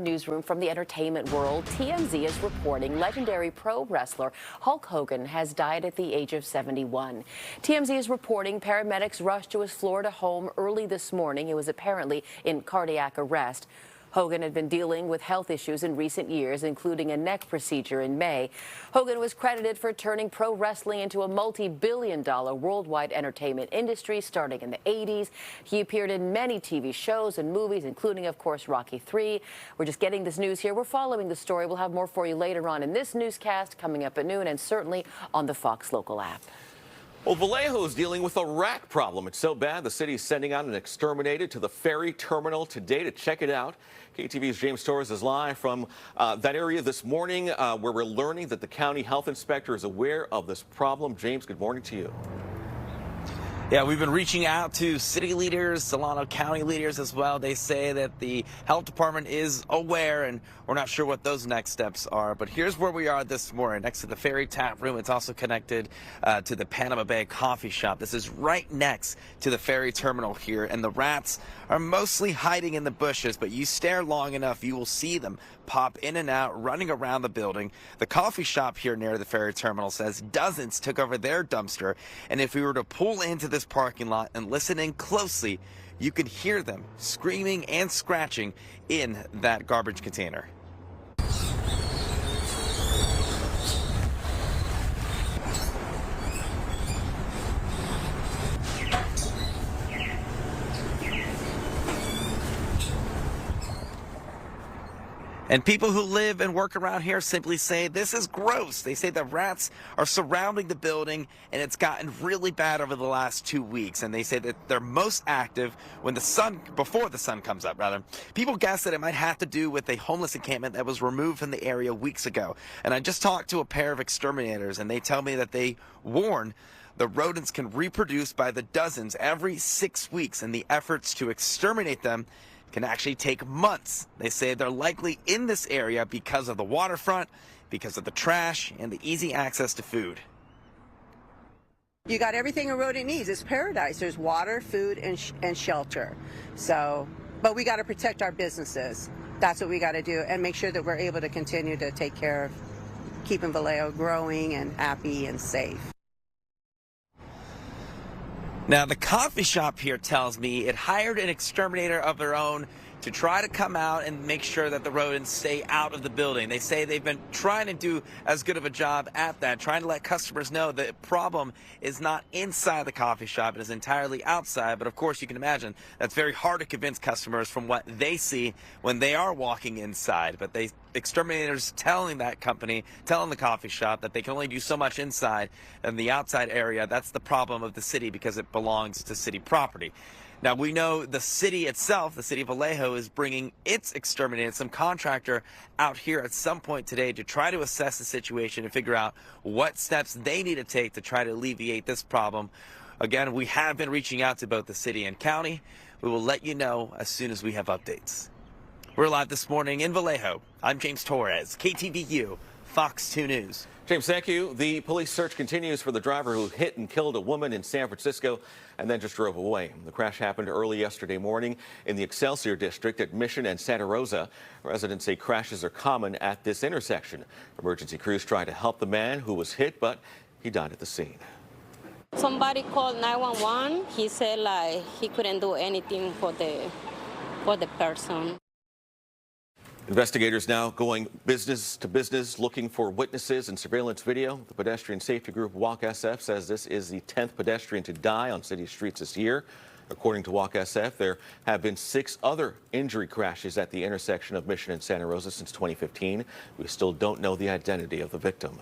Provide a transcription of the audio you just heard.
newsroom from the entertainment world, TMZ is reporting legendary pro wrestler Hulk Hogan has died at the age of 71. TMZ is reporting paramedics rushed to his Florida home early this morning. He was apparently in cardiac arrest. Hogan had been dealing with health issues in recent years, including a neck procedure in May. Hogan was credited for turning pro wrestling into a multi-billion-dollar worldwide entertainment industry starting in the 80s. He appeared in many TV shows and movies, including, of course, Rocky III. We're just getting this news here. We're following the story. We'll have more for you later on in this newscast coming up at noon and certainly on the Fox Local app. Well, Vallejo is dealing with a rat problem. It's so bad the city is sending out an exterminator to the ferry terminal today to check it out. KTVU's James Torres is live from that area this morning where we're learning that the county health inspector is aware of this problem. James, good morning to you. Yeah, we've been reaching out to city leaders, Solano County leaders as well. They say that the health department is aware, and we're not sure what those next steps are. But here's where we are this morning, next to the ferry tap room. It's also connected to the Panama Bay coffee shop. This is right next to the ferry terminal here, and the rats are mostly hiding in the bushes, but you stare long enough, you will see them pop in and out, running around the building. The coffee shop here near the ferry terminal says dozens took over their dumpster, and if we were to pull into this parking lot and listen in closely, you could hear them screaming and scratching in that garbage container. And people who live and work around here simply say this is gross. They say the rats are surrounding the building, and it's gotten really bad over the last 2 weeks. And they say that they're most active when before the sun comes up, rather. People guess that it might have to do with a homeless encampment that was removed from the area weeks ago. And I just talked to a pair of exterminators, and they tell me that they warn the rodents can reproduce by the dozens every 6 weeks, and the efforts to exterminate them can actually take months. They say they're likely in this area because of the waterfront, because of the trash, and the easy access to food. You got everything a rodent needs. It's paradise. There's water, food, and shelter. So, but we got to protect our businesses. That's what we got to do, and make sure that we're able to continue to take care of keeping Vallejo growing and happy and safe. Now, the coffee shop here tells me it hired an exterminator of their own to try to come out and make sure that the rodents stay out of the building. They say they've been trying to do as good of a job at that, trying to let customers know the problem is not inside the coffee shop, it is entirely outside. But of course, you can imagine that's very hard to convince customers from what they see when they are walking inside. But exterminators telling the coffee shop that they can only do so much inside, and the outside area, that's the problem of the city because it belongs to city property. Now, we know the city itself, the city of Vallejo, is bringing its exterminator, some contractor, out here at some point today to try to assess the situation and figure out what steps they need to take to try to alleviate this problem. Again, we have been reaching out to both the city and county. We will let you know as soon as we have updates. We're live this morning in Vallejo. I'm James Torres, KTVU, Fox 2 News. James, thank you. The police search continues for the driver who hit and killed a woman in San Francisco and then just drove away. The crash happened early yesterday morning in the Excelsior district at Mission and Santa Rosa. Residents say crashes are common at this intersection. Emergency crews tried to help the man who was hit, but he died at the scene. Somebody called 911. He said like he couldn't do anything for the person. Investigators now going business to business looking for witnesses and surveillance video. The pedestrian safety group Walk SF says this is the 10th pedestrian to die on city streets this year. According to Walk SF, there have been 6 other injury crashes at the intersection of Mission and Santa Rosa since 2015. We still don't know the identity of the victim.